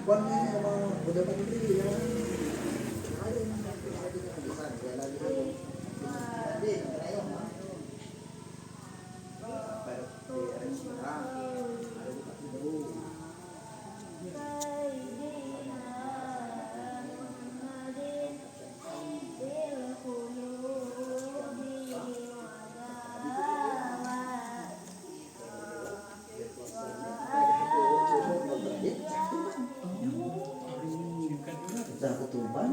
Kon ini sama udah putri ya. Udah ketuban,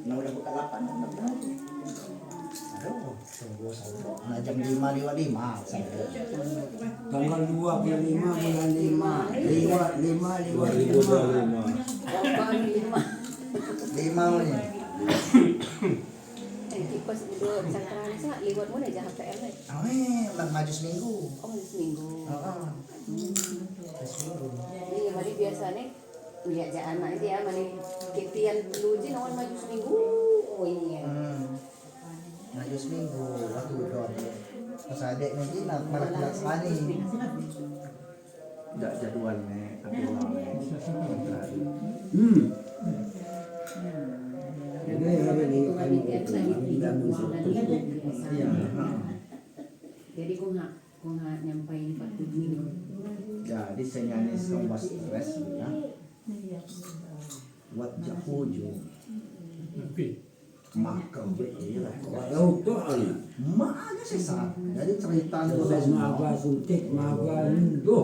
nah udah buka 8 aduh, tunggu satu. Nah jam 5.55 tanggal 25 bulan 5 5 nya. Pas udah sangkaran sa liwat mo na jahat PL eh. Lang maju seminggu. Oh, seminggu. Heeh. Seminggu. Iya, mari biasanya lihat aja anak dia mari kitian luji nawan maju seminggu. Oh iya. Maju seminggu waktu don. Pas adek nanti nak marak sekali. Enggak jadwalnya tapi ini hari ini jadi kung nyampai 40 minggu. jadi senyane sombas stres ya. Buat jahuju. Maka iya. kalau tuh Mak aja sih. Jadi cerita maga suntik maga itu